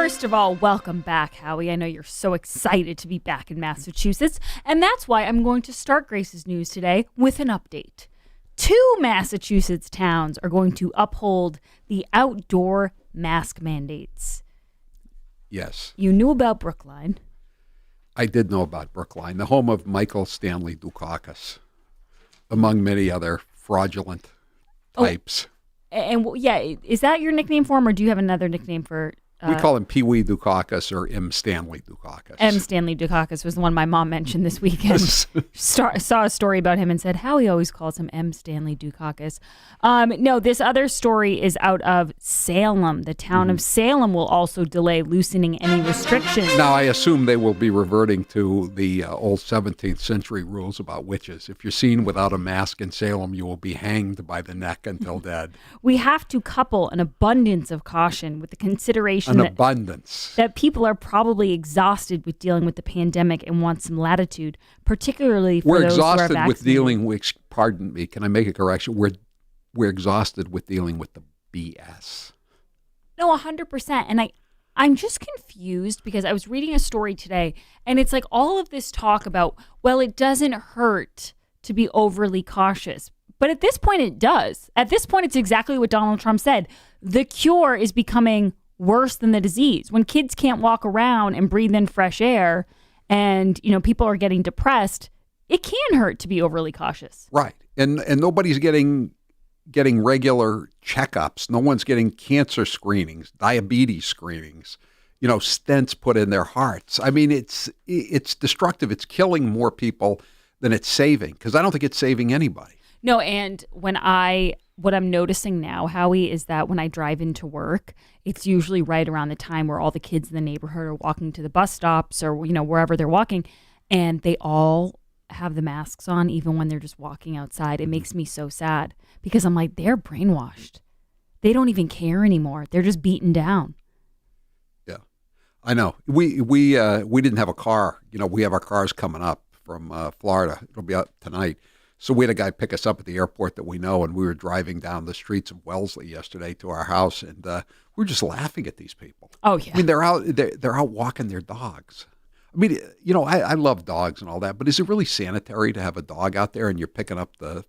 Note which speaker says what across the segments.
Speaker 1: First of all, welcome back, Howie. I know you're so excited to be back in Massachusetts, and that's why I'm going to start Grace's News today with an update. 2 Massachusetts towns are going to uphold the outdoor mask mandates.
Speaker 2: Yes.
Speaker 1: You knew about Brookline.
Speaker 2: I did know about Brookline, the home of Michael Stanley Dukakis, among many other fraudulent types.
Speaker 1: And yeah, is that your nickname for him, or do you have another nickname for...
Speaker 2: We call him Pee Wee Dukakis or M. Stanley Dukakis.
Speaker 1: M. Stanley Dukakis was the one my mom mentioned this weekend. Saw a story about him and said, Howie always calls him M. Stanley Dukakis. No, this other story is out of Salem. The town of Salem will also delay loosening any restrictions.
Speaker 2: Now, I assume they will be reverting to the old 17th century rules about witches. If you're seen without a mask in Salem, you will be hanged by the neck until dead.
Speaker 1: We have to couple an abundance of caution with the consideration that people are probably exhausted with dealing with the pandemic and want some latitude, particularly for those who are vaccinated.
Speaker 2: We're exhausted with dealing with, pardon me, can I make a correction? We're exhausted with dealing with the BS.
Speaker 1: No, 100%. And I'm just confused because I was reading a story today, and it's like all of this talk about, well, it doesn't hurt to be overly cautious. But at this point, it does. At this point, it's exactly what Donald Trump said. The cure is becoming worse than the disease. When kids can't walk around and breathe in fresh air and, people are getting depressed, it can hurt to be overly cautious.
Speaker 2: Right. And nobody's getting regular checkups. No one's getting cancer screenings, diabetes screenings, stents put in their hearts. I mean, it's destructive. It's killing more people than it's saving, because I don't think it's saving anybody.
Speaker 1: No, and what I'm noticing now, Howie, is that when I drive into work, it's usually right around the time where all the kids in the neighborhood are walking to the bus stops or, wherever they're walking, and they all have the masks on, even when they're just walking outside. It makes me so sad because I'm like, they're brainwashed. They don't even care anymore. They're just beaten down.
Speaker 2: Yeah, I know. We didn't have a car. We have our cars coming up from Florida. It'll be out tonight. So we had a guy pick us up at the airport that we know, and we were driving down the streets of Wellesley yesterday to our house, and we were just laughing at these people.
Speaker 1: Oh yeah,
Speaker 2: I mean, they're out walking their dogs. I mean, I love dogs and all that, but is it really sanitary to have a dog out there and you're picking up the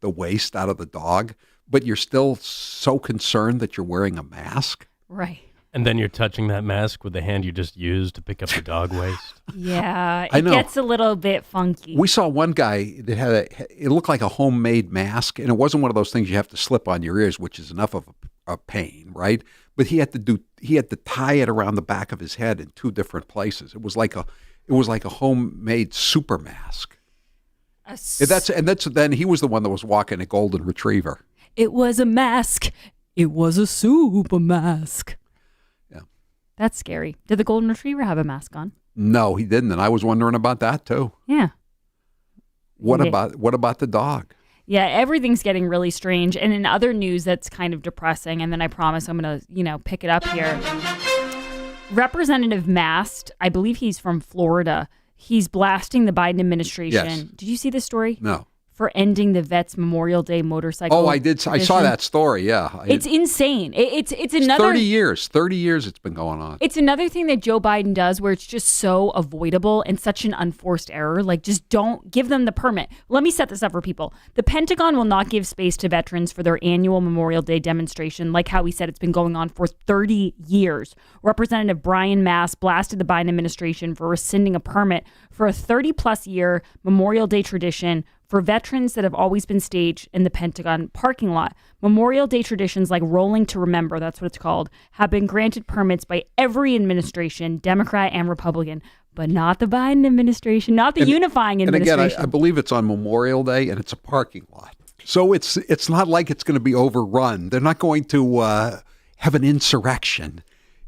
Speaker 2: waste out of the dog, but you're still so concerned that you're wearing a mask?
Speaker 1: Right.
Speaker 3: And then you're touching that mask with the hand you just used to pick up the dog waste.
Speaker 1: Yeah, it gets a little bit funky.
Speaker 2: We saw one guy that it looked like a homemade mask, and it wasn't one of those things you have to slip on your ears, which is enough of a pain, right? But he had to tie it around the back of his head in 2 different places. It was like a homemade super mask. Then he was the one that was walking a golden retriever.
Speaker 1: It was a mask. It was a super mask. That's scary. Did the golden retriever have a mask on?
Speaker 2: No, he didn't, and I was wondering about that too.
Speaker 1: Yeah.
Speaker 2: What about the dog?
Speaker 1: Yeah, everything's getting really strange. And in other news that's kind of depressing, and then I promise I'm going to, pick it up here. Representative Mast, I believe he's from Florida. He's blasting the Biden administration.
Speaker 2: Yes.
Speaker 1: Did you see this story?
Speaker 2: No.
Speaker 1: For ending the Vets Memorial Day motorcycle.
Speaker 2: Oh, I did. Tradition. I saw that story. Yeah,
Speaker 1: it's insane. It's another
Speaker 2: 30 years. 30 years it's been going on.
Speaker 1: It's another thing that Joe Biden does where it's just so avoidable and such an unforced error. Like, just don't give them the permit. Let me set this up for people. The Pentagon will not give space to veterans for their annual Memorial Day demonstration. Like how we said, it's been going on for 30 years. Representative Brian Mast blasted the Biden administration for rescinding a permit for a 30-plus year Memorial Day tradition for veterans that have always been staged in the Pentagon parking lot. Memorial Day traditions like Rolling to Remember, that's what it's called, have been granted permits by every administration, Democrat and Republican, but not the Biden administration, not the unifying administration.
Speaker 2: And again, I believe it's on Memorial Day, and it's a parking lot. So it's not like it's going to be overrun. They're not going to have an insurrection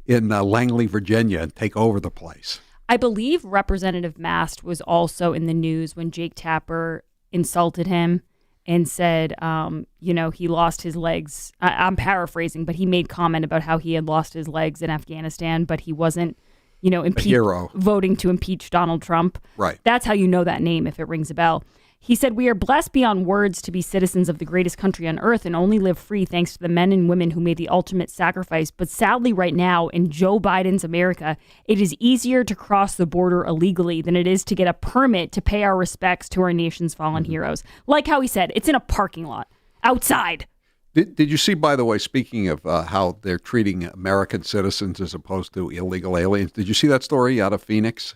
Speaker 2: in Langley, Virginia, and take over the place.
Speaker 1: I believe Representative Mast was also in the news when Jake Tapper insulted him and said, he lost his legs. I'm paraphrasing, but he made comment about how he had lost his legs in Afghanistan, but he wasn't, voting to impeach Donald Trump.
Speaker 2: Right.
Speaker 1: That's how you know that name if it rings a bell. He said, "We are blessed beyond words to be citizens of the greatest country on earth and only live free thanks to the men and women who made the ultimate sacrifice. But sadly, right now, in Joe Biden's America, it is easier to cross the border illegally than it is to get a permit to pay our respects to our nation's fallen heroes." Like how he said, it's in a parking lot, outside.
Speaker 2: Did you see, by the way, speaking of how they're treating American citizens as opposed to illegal aliens, did you see that story out of Phoenix?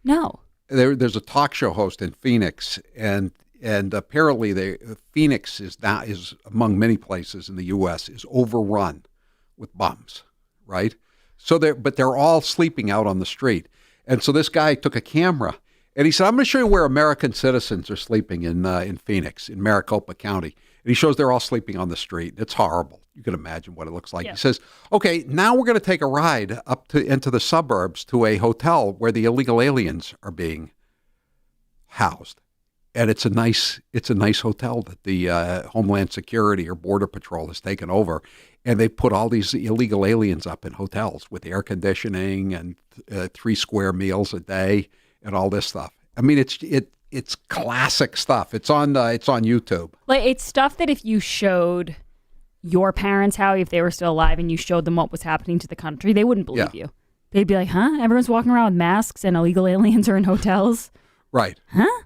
Speaker 1: No.
Speaker 2: There's a talk show host in Phoenix, and apparently Phoenix is among many places in the U.S. is overrun with bums, right? So they're all sleeping out on the street, and so this guy took a camera and he said, "I'm going to show you where American citizens are sleeping in Phoenix, in Maricopa County." And he shows they're all sleeping on the street. It's horrible. You can imagine what it looks like. Yeah. He says, "Okay, now we're going to take a ride into the suburbs to a hotel where the illegal aliens are being housed." And it's a nice hotel that the Homeland Security or Border Patrol has taken over. And they put all these illegal aliens up in hotels with air conditioning and 3 square meals a day and all this stuff. I mean, it's classic stuff. It's on YouTube.
Speaker 1: Like, it's stuff that if you showed your parents, Howie, if they were still alive, and you showed them what was happening to the country, they wouldn't believe you. They'd be like, "Huh? Everyone's walking around with masks and illegal aliens are in hotels?"
Speaker 2: Right.
Speaker 1: Huh?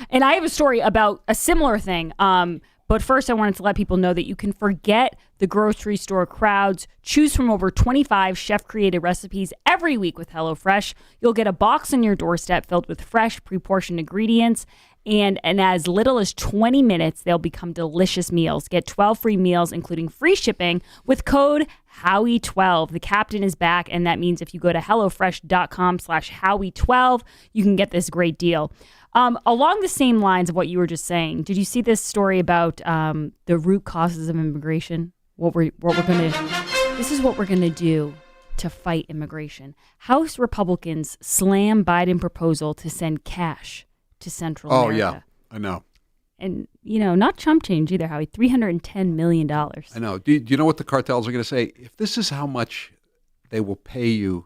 Speaker 1: And I have a story about a similar thing. But first, I wanted to let people know that you can forget the grocery store crowds. Choose from over 25 chef-created recipes every week with HelloFresh. You'll get a box on your doorstep filled with fresh, pre-portioned ingredients. And in as little as 20 minutes, they'll become delicious meals. Get 12 free meals, including free shipping, with code Howie12. The captain is back, and that means if you go to HelloFresh.com/Howie12, you can get this great deal. Along the same lines of what you were just saying, did you see this story about the root causes of immigration? This is what we're gonna do to fight immigration. House Republicans slam Biden proposal to send cash to Central America.
Speaker 2: Oh yeah, I know.
Speaker 1: And not chump change either, Howie. $310 million.
Speaker 2: I know. Do you know what the cartels are going to say? If this is how much they will pay you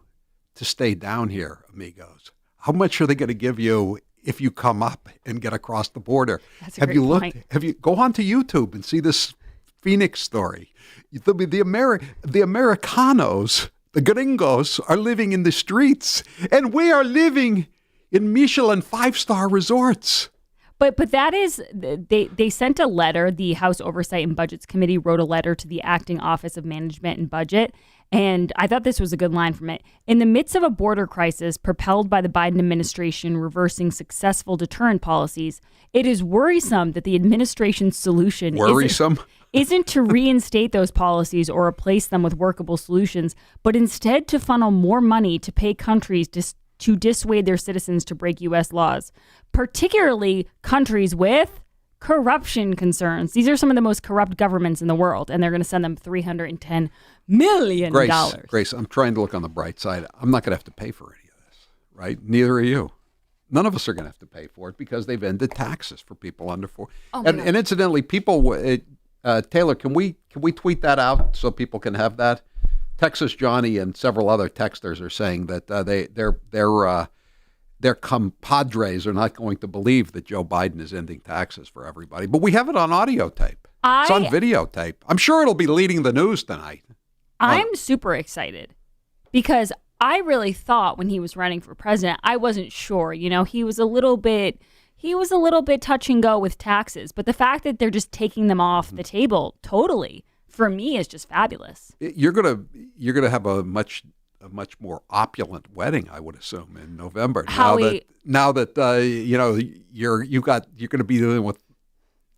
Speaker 2: to stay down here, amigos, how much are they going to give you if you come up and get across the border?
Speaker 1: That's a great point.
Speaker 2: Have you go onto YouTube and see this Phoenix story? The Americanos, the gringos, are living in the streets, and we are living in Michelin 5-star resorts.
Speaker 1: But that is, they sent a letter. The House Oversight and Budgets Committee wrote a letter to the Acting Office of Management and Budget. And I thought this was a good line from it. "In the midst of a border crisis propelled by the Biden administration reversing successful deterrent policies, it is worrisome that the administration's solution isn't to reinstate those policies or replace them with workable solutions, but instead to funnel more money to pay countries to dissuade their citizens to break U.S. laws, particularly countries with corruption concerns." These are some of the most corrupt governments in the world, and they're going to send them $310 million.
Speaker 2: Grace, I'm trying to look on the bright side. I'm not going to have to pay for any of this, right? Neither are you. None of us are going to have to pay for it because they've ended taxes for people under 4. And incidentally, people, Taylor, can we tweet that out so people can have that? Texas Johnny and several other texters are saying that their compadres are not going to believe that Joe Biden is ending taxes for everybody. But we have it on audio tape. It's on videotape. I'm sure it'll be leading the news tonight.
Speaker 1: I'm super excited because I really thought when he was running for president, I wasn't sure. He was a little bit touch and go with taxes. But the fact that they're just taking them off the table totally, for me, is just fabulous.
Speaker 2: You're gonna have a much more opulent wedding, I would assume, in November.
Speaker 1: Howie,
Speaker 2: now that you're going to be dealing with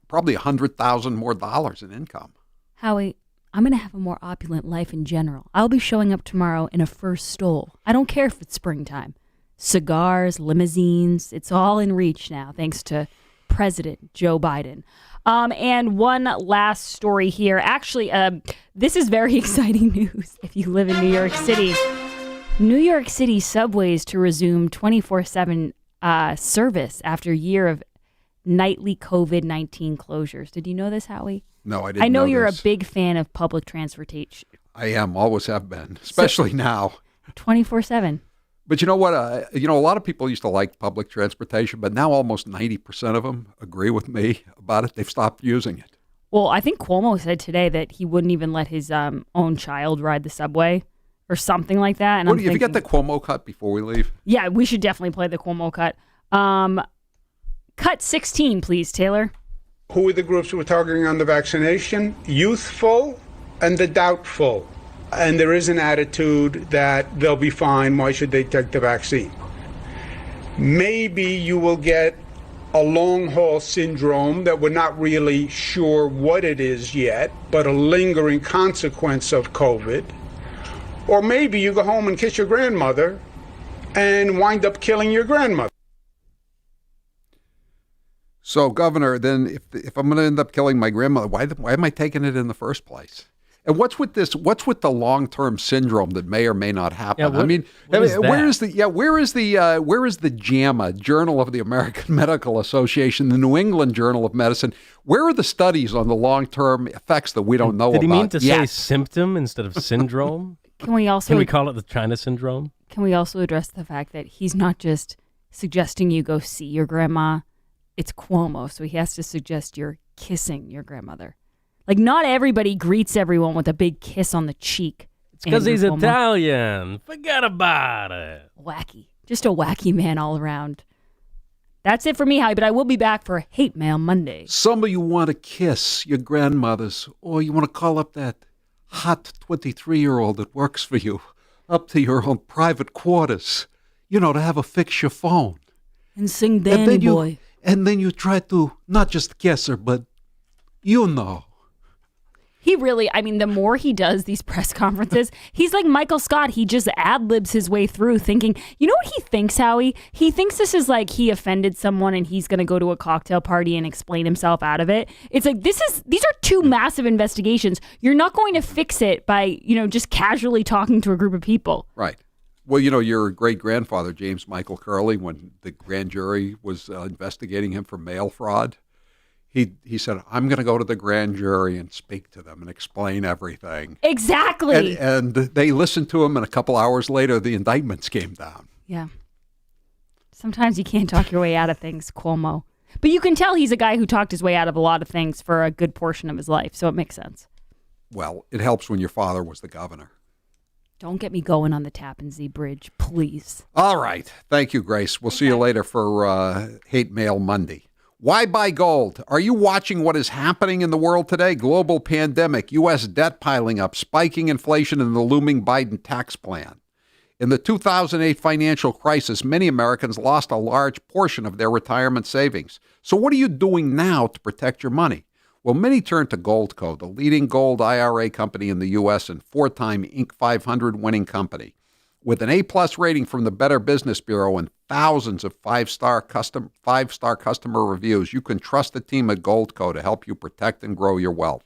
Speaker 2: probably $100,000 more in income.
Speaker 1: Howie, I'm going to have a more opulent life in general. I'll be showing up tomorrow in a first stole. I don't care if it's springtime. Cigars, limousines, it's all in reach now, thanks to President Joe Biden. And one last story here. Actually, this is very exciting news if you live in New York City. New York City subways to resume 24/7 service after a year of nightly COVID-19 closures. Did you know this, Howie?
Speaker 2: No, I didn't know
Speaker 1: I know you're
Speaker 2: this.
Speaker 1: a big fan of public transportation.
Speaker 2: I am, always have been, especially now.
Speaker 1: 24/7.
Speaker 2: But you know what? A lot of people used to like public transportation, but now almost 90% of them agree with me about it. They've stopped using it.
Speaker 1: Well, I think Cuomo said today that he wouldn't even let his own child ride the subway or something like that. And
Speaker 2: Have you got the Cuomo cut before we leave?
Speaker 1: Yeah, we should definitely play the Cuomo cut. Cut 16, please, Taylor.
Speaker 4: Who are the groups we're targeting on the vaccination? Youthful and the doubtful. And there is an attitude that they'll be fine. Why should they take the vaccine? Maybe you will get a long haul syndrome that we're not really sure what it is yet, but a lingering consequence of COVID. Or maybe you go home and kiss your grandmother and wind up killing your grandmother.
Speaker 2: So, Governor, then if I'm going to end up killing my grandmother, why am I taking it in the first place? And what's with this? What's with the long-term syndrome that may or may not happen?
Speaker 3: Yeah,
Speaker 2: where is the JAMA, Journal of the American Medical Association, the New England Journal of Medicine? Where are the studies on the long-term effects that we don't know about?
Speaker 3: Did he mean to say symptom instead of syndrome?
Speaker 1: Can we
Speaker 3: call it the China syndrome?
Speaker 1: Can we also address the fact that he's not just suggesting you go see your grandma? It's Cuomo, so he has to suggest you're kissing your grandmother. Like, not everybody greets everyone with a big kiss on the cheek.
Speaker 3: It's because he's Italian. Forget about it.
Speaker 1: Wacky. Just a wacky man all around. That's it for me, Howie, but I will be back for Hate Mail Monday.
Speaker 2: Some of you want to kiss your grandmothers, or you want to call up that hot 23-year-old that works for you up to your own private quarters, to have her fix your phone.
Speaker 1: And sing Danny Boy.
Speaker 2: And then you try to not just kiss her, but
Speaker 1: He really, the more he does these press conferences, he's like Michael Scott. He just ad-libs his way through thinking, you know what he thinks, Howie? He thinks this is like he offended someone and he's going to go to a cocktail party and explain himself out of it. It's like, these are two massive investigations. You're not going to fix it by, just casually talking to a group of people.
Speaker 2: Right. Well, your great-grandfather, James Michael Curley, when the grand jury was investigating him for mail fraud, he said, I'm going to go to the grand jury and speak to them and explain everything.
Speaker 1: Exactly.
Speaker 2: And they listened to him, and a couple hours later, the indictments came down.
Speaker 1: Yeah. Sometimes you can't talk your way out of things, Cuomo. But you can tell he's a guy who talked his way out of a lot of things for a good portion of his life, so it makes sense.
Speaker 2: Well, it helps when your father was the governor.
Speaker 1: Don't get me going on the Tappan Zee Bridge, please.
Speaker 2: All right. Thank you, Grace. We'll see you later for Hate Mail Monday. Why buy gold? Are you watching what is happening in the world today? Global pandemic, U.S. debt piling up, spiking inflation, and the looming Biden tax plan. In the 2008 financial crisis, many Americans lost a large portion of their retirement savings. So what are you doing now to protect your money? Well, many turn to Goldco, the leading gold IRA company in the U.S. and four-time Inc. 500 winning company. With an A-plus rating from the Better Business Bureau and thousands of five-star customer reviews, you can trust the team at Goldco to help you protect and grow your wealth.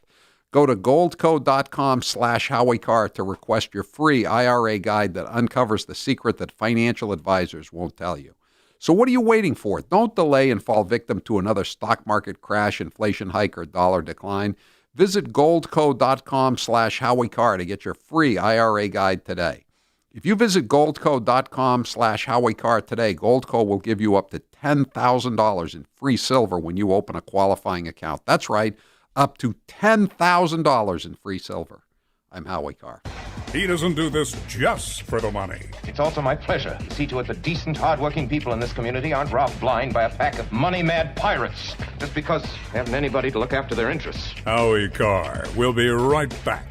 Speaker 2: Go to goldco.com/Howie Carr to request your free IRA guide that uncovers the secret that financial advisors won't tell you. So what are you waiting for? Don't delay and fall victim to another stock market crash, inflation hike, or dollar decline. Visit goldco.com/Howie Carr to get your free IRA guide today. If you visit goldco.com/Howie Carr today, Goldco will give you up to $10,000 in free silver when you open a qualifying account. That's right, up to $10,000 in free silver. I'm Howie Carr.
Speaker 5: He doesn't do this just for the money.
Speaker 6: It's also my pleasure to see to it that decent, hard-working people in this community aren't robbed blind by a pack of money-mad pirates just because they haven't anybody to look after their interests.
Speaker 5: Howie Carr will be right back.